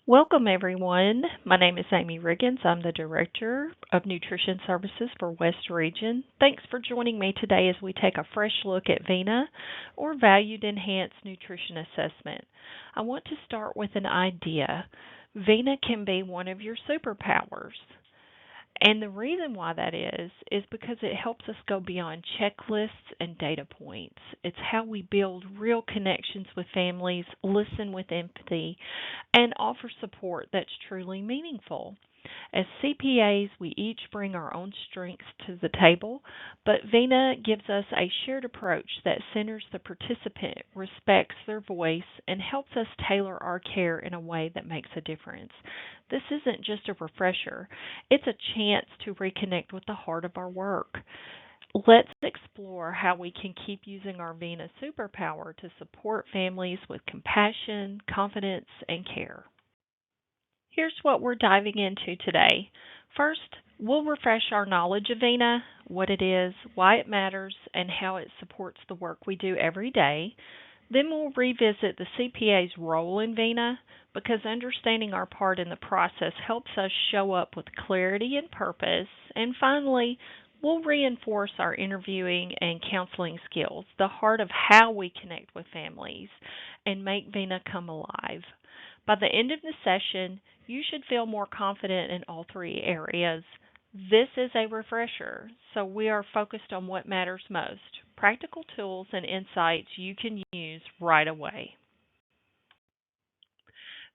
Welcome, everyone. My name is Amy Riggins. I'm the Director of Nutrition Services for West Region. Thanks for joining me today as we take a fresh look at VENA, or Valued Enhanced Nutrition Assessment. I want to start with an idea. VENA can be one of your superpowers. And the reason why that is because it helps us go beyond checklists and data points. It's how we build real connections with families, listen with empathy, and offer support that's truly meaningful. As CPAs, we each bring our own strengths to the table, but VENA gives us a shared approach that centers the participant, respects their voice, and helps us tailor our care in a way that makes a difference. This isn't just a refresher, it's a chance to reconnect with the heart of our work. Let's explore how we can keep using our VENA superpower to support families with compassion, confidence, and care. Here's what we're diving into today. First, we'll refresh our knowledge of VENA, what it is, why it matters, and how it supports the work we do every day. Then we'll revisit the CPA's role in VENA because understanding our part in the process helps us show up with clarity and purpose. And finally, we'll reinforce our interviewing and counseling skills, the heart of how we connect with families and make VENA come alive. By the end of the session, you should feel more confident in all three areas. This is a refresher, so we are focused on what matters most, practical tools and insights you can use right away.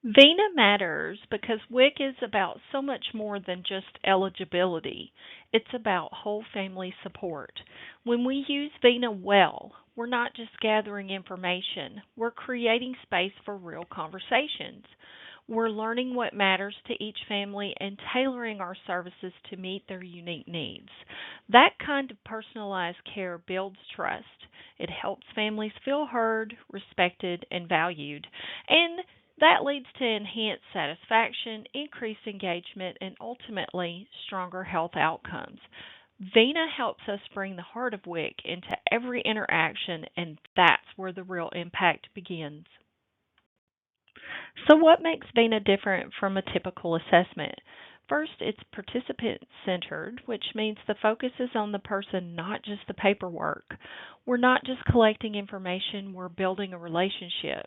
VENA matters because WIC is about so much more than just eligibility. It's about whole family support. When we use VENA well, we're not just gathering information, we're creating space for real conversations. We're learning what matters to each family and tailoring our services to meet their unique needs. That kind of personalized care builds trust. It helps families feel heard, respected, and valued. And that leads to enhanced satisfaction, increased engagement, and ultimately stronger health outcomes. VENA helps us bring the heart of WIC into every interaction, and that's where the real impact begins. So, what makes VENA different from a typical assessment? First, it's participant centered, which means the focus is on the person, not just the paperwork. We're not just collecting information, we're building a relationship.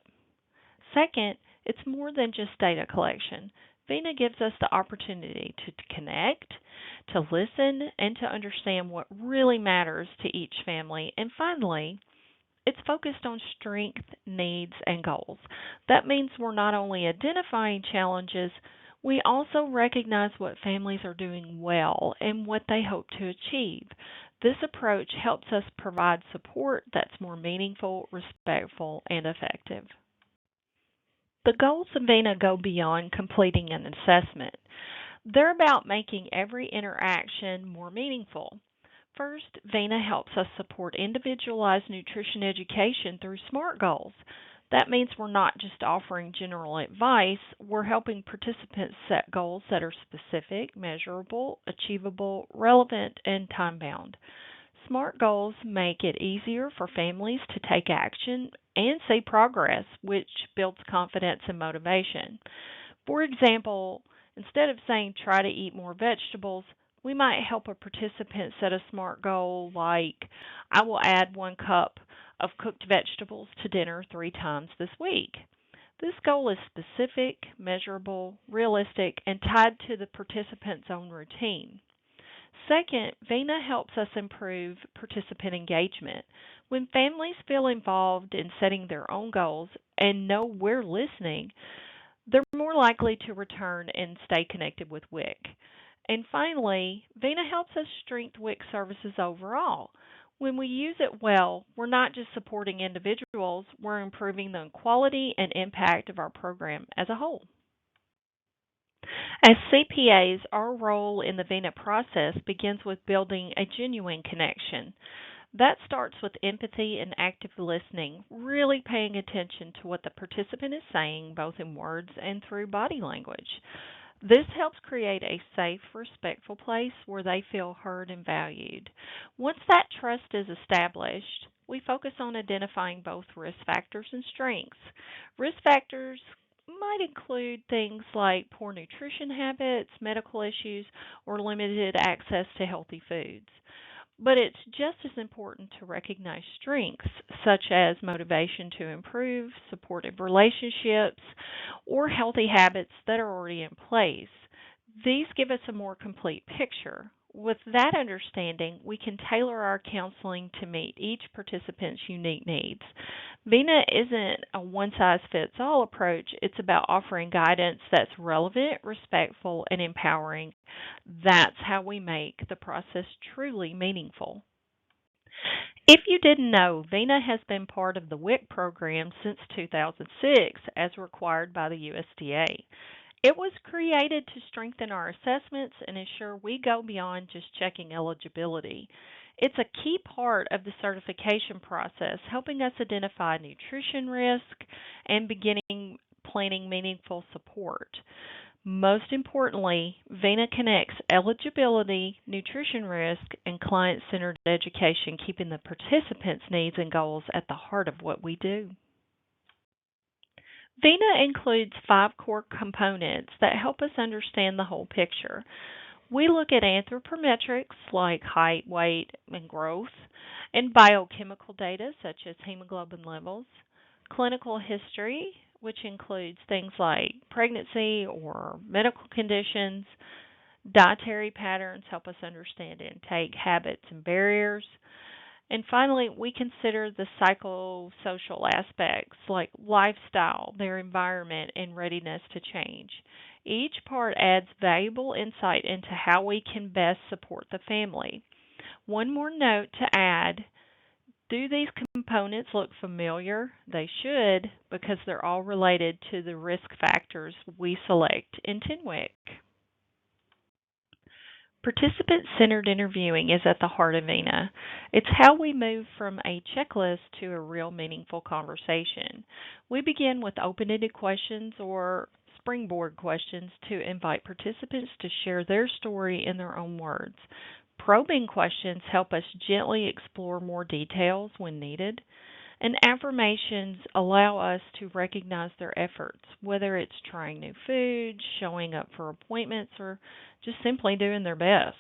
Second, it's more than just data collection. VENA gives us the opportunity to connect, to listen, and to understand what really matters to each family. And finally, it's focused on strength, needs, and goals. That means we're not only identifying challenges, we also recognize what families are doing well and what they hope to achieve. This approach helps us provide support that's more meaningful, respectful, and effective. The goals of VENA go beyond completing an assessment. They're about making every interaction more meaningful. First, VENA helps us support individualized nutrition education through SMART goals. That means we're not just offering general advice, we're helping participants set goals that are specific, measurable, achievable, relevant, and time bound. SMART goals make it easier for families to take action and see progress, which builds confidence and motivation. For example, instead of saying try to eat more vegetables, we might help a participant set a SMART goal like I will add 1 cup of cooked vegetables to dinner 3 times this week. This goal is specific, measurable, realistic, and tied to the participant's own routine. Second, VENA helps us improve participant engagement. When families feel involved in setting their own goals and know we're listening, they're more likely to return and stay connected with WIC. And finally, VENA helps us strengthen WIC services overall. When we use it well, we're not just supporting individuals, we're improving the quality and impact of our program as a whole. As CPAs, our role in the VENA process begins with building a genuine connection. That starts with empathy and active listening, really paying attention to what the participant is saying, both in words and through body language. This helps create a safe, respectful place where they feel heard and valued. Once that trust is established, we focus on identifying both risk factors and strengths. Risk factors might include things like poor nutrition habits, medical issues, or limited access to healthy foods. But it's just as important to recognize strengths such as motivation to improve, supportive relationships, or healthy habits that are already in place. These give us a more complete picture. With that understanding, we can tailor our counseling to meet each participant's unique needs. VENA isn't a one size fits all approach, it's about offering guidance that's relevant, respectful, and empowering. That's how we make the process truly meaningful. If you didn't know, VENA has been part of the WIC program since 2006 as required by the USDA. It was created to strengthen our assessments and ensure we go beyond just checking eligibility. It's a key part of the certification process, helping us identify nutrition risk and beginning planning meaningful support. Most importantly, VENA connects eligibility, nutrition risk, and client centered education, keeping the participants' needs and goals at the heart of what we do. VENA includes five core components that help us understand the whole picture. We look at anthropometrics like height, weight, and growth, and biochemical data such as hemoglobin levels, clinical history, which includes things like pregnancy or medical conditions, dietary patterns help us understand intake habits and barriers, and finally, we consider the psychosocial aspects like lifestyle, their environment, and readiness to change. Each part adds valuable insight into how we can best support the family. One more note to add: do these components look familiar? They should, because they're all related to the risk factors we select in TNWIC. Participant centered interviewing is at the heart of VENA. It's how we move from a checklist to a real meaningful conversation. We begin with open ended questions or springboard questions to invite participants to share their story in their own words. Probing questions help us gently explore more details when needed. And affirmations allow us to recognize their efforts, whether it's trying new foods, showing up for appointments, or just simply doing their best.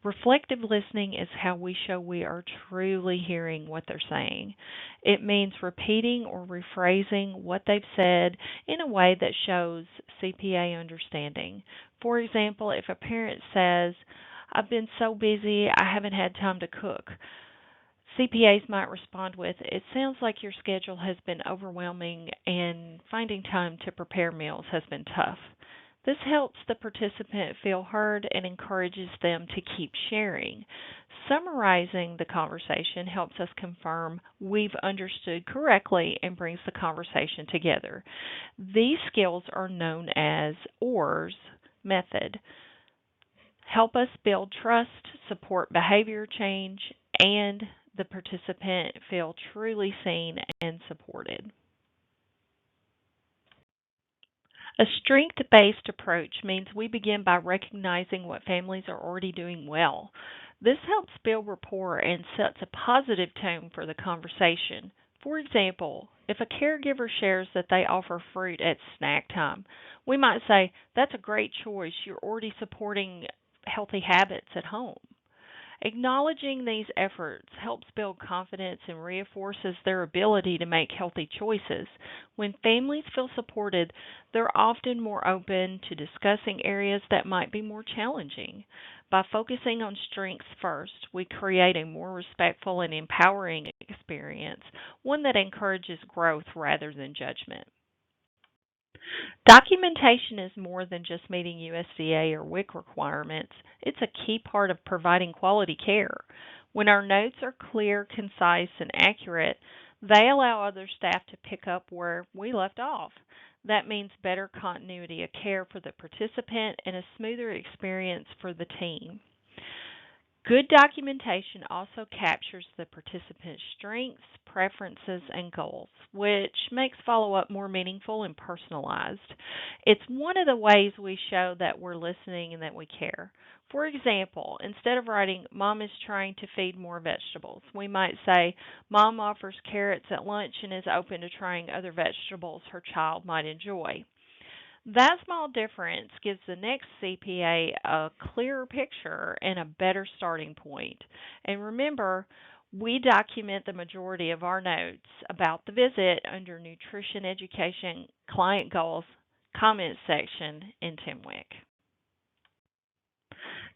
Reflective listening is how we show we are truly hearing what they're saying. It means repeating or rephrasing what they've said in a way that shows CPA understanding. For example, if a parent says, "I've been so busy, I haven't had time to cook," CPAs might respond with, "It sounds like your schedule has been overwhelming and finding time to prepare meals has been tough." This helps the participant feel heard and encourages them to keep sharing. Summarizing the conversation helps us confirm we've understood correctly and brings the conversation together. These skills are known as ORS method. Help us build trust, support behavior change, and the participant feel truly seen and supported. A strength based approach means we begin by recognizing what families are already doing well. This helps build rapport and sets a positive tone for the conversation. For example, if a caregiver shares that they offer fruit at snack time, we might say, "That's a great choice. You're already supporting healthy habits at home." Acknowledging these efforts helps build confidence and reinforces their ability to make healthy choices. When families feel supported, they're often more open to discussing areas that might be more challenging. By focusing on strengths first, we create a more respectful and empowering experience, one that encourages growth rather than judgment. Documentation is more than just meeting USDA or WIC requirements. It's a key part of providing quality care. When our notes are clear, concise, and accurate, they allow other staff to pick up where we left off. That means better continuity of care for the participant and a smoother experience for the team. Good documentation also captures the participant's strengths, preferences, and goals, which makes follow up more meaningful and personalized. It's one of the ways we show that we're listening and that we care. For example, instead of writing, "Mom is trying to feed more vegetables," we might say, "Mom offers carrots at lunch and is open to trying other vegetables her child might enjoy." That small difference gives the next CPA a clearer picture and a better starting point. And remember, we document the majority of our notes about the visit under Nutrition Education Client Goals comment section in TNWIC.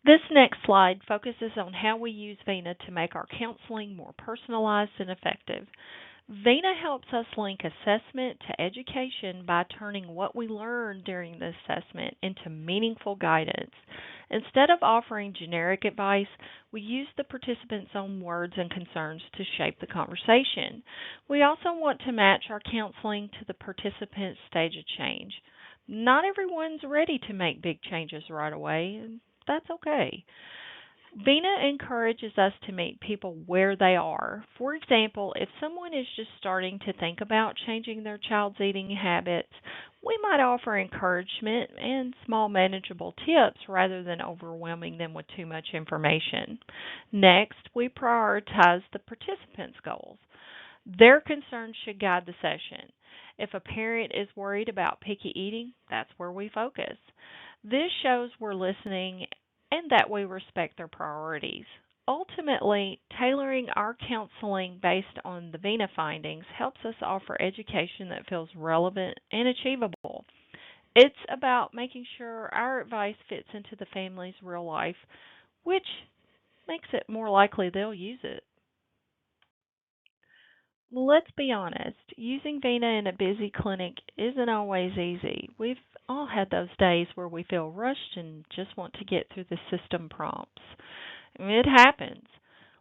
This next slide focuses on how we use VENA to make our counseling more personalized and effective. VENA helps us link assessment to education by turning what we learned during the assessment into meaningful guidance. Instead of offering generic advice, we use the participants' own words and concerns to shape the conversation. We also want to match our counseling to the participants' stage of change. Not everyone's ready to make big changes right away, and that's okay. VENA encourages us to meet people where they are. For example, if someone is just starting to think about changing their child's eating habits, we might offer encouragement and small manageable tips rather than overwhelming them with too much information. Next, we prioritize the participants' goals. Their concerns should guide the session. If a parent is worried about picky eating, that's where we focus. This shows we're listening and that we respect their priorities. Ultimately, tailoring our counseling based on the VENA findings helps us offer education that feels relevant and achievable. It's about making sure our advice fits into the family's real life, which makes it more likely they'll use it. Well, let's be honest, using VENA in a busy clinic isn't always easy. We've all had those days where we feel rushed and just want to get through the system prompts. It happens.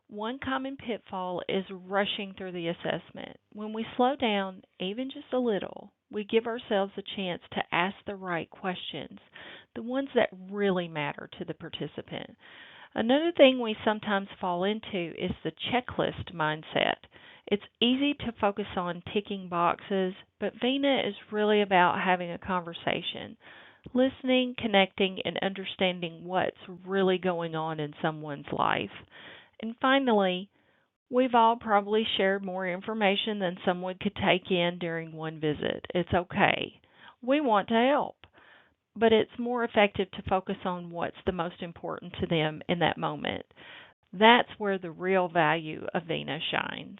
One common pitfall is rushing through the assessment. When we slow down, even just a little, we give ourselves a chance to ask the right questions, the ones that really matter to the participant. Another thing we sometimes fall into is the checklist mindset. It's easy to focus on ticking boxes, but VENA is really about having a conversation, listening, connecting, and understanding what's really going on in someone's life. And finally, we've all probably shared more information than someone could take in during one visit. It's okay. We want to help, but it's more effective to focus on what's the most important to them in that moment. That's where the real value of VENA shines.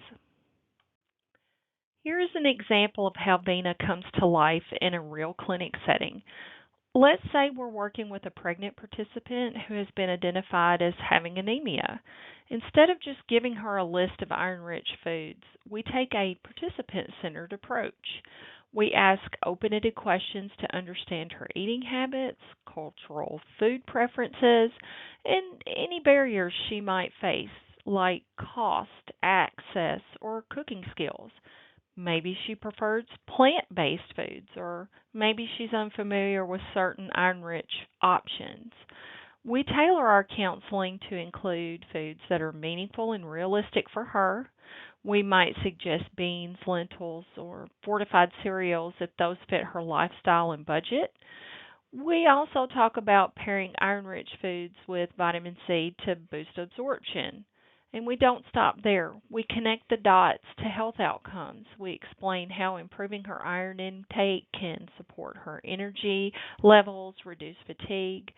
Here is an example of how VENA comes to life in a real clinic setting. Let's say we're working with a pregnant participant who has been identified as having anemia. Instead of just giving her a list of iron rich foods, we take a participant centered approach. We ask open ended questions to understand her eating habits, cultural food preferences, and any barriers she might face, like cost, access, or cooking skills. Maybe she prefers plant based foods, or maybe she's unfamiliar with certain iron rich options. We tailor our counseling to include foods that are meaningful and realistic for her. We might suggest beans, lentils, or fortified cereals if those fit her lifestyle and budget. We also talk about pairing iron rich foods with vitamin C to boost absorption. And we don't stop there. We connect the dots to health outcomes. We explain how improving her iron intake can support her energy levels, reduce fatigue,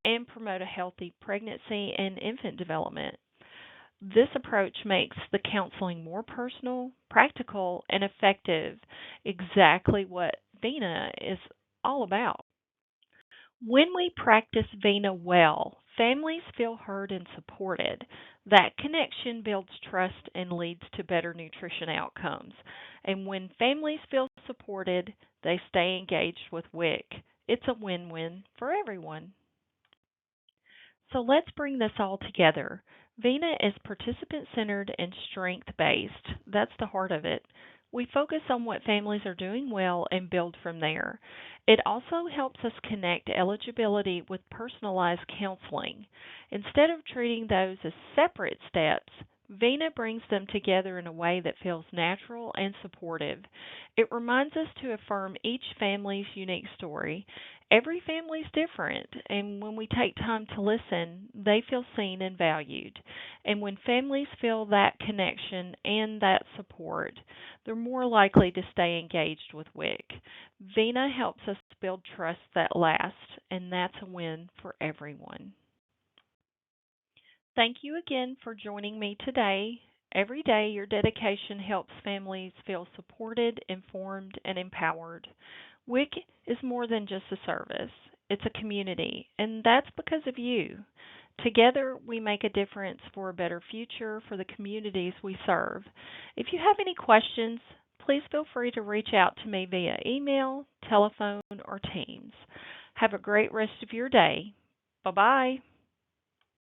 and promote a healthy pregnancy and infant development. This approach makes the counseling more personal, practical, and effective, exactly what VENA is all about. When we practice VENA well, families feel heard and supported. That connection builds trust and leads to better nutrition outcomes. And when families feel supported, they stay engaged with WIC. It's a win win for everyone. So let's bring this all together. VENA is participant centered and strength based. That's the heart of it. We focus on what families are doing well and build from there. It also helps us connect eligibility with personalized counseling. Instead of treating those as separate steps, VENA brings them together in a way that feels natural and supportive. It reminds us to affirm each family's unique story. Every family is different, and when we take time to listen, they feel seen and valued. And when families feel that connection and that support, they're more likely to stay engaged with WIC. VENA helps us build trust that lasts, and that's a win for everyone. Thank you again for joining me today. Every day, your dedication helps families feel supported, informed, and empowered. WIC is more than just a service, it's a community, and that's because of you. Together, we make a difference for a better future for the communities we serve. If you have any questions, please feel free to reach out to me via email, telephone, or Teams. Have a great rest of your day. Bye bye.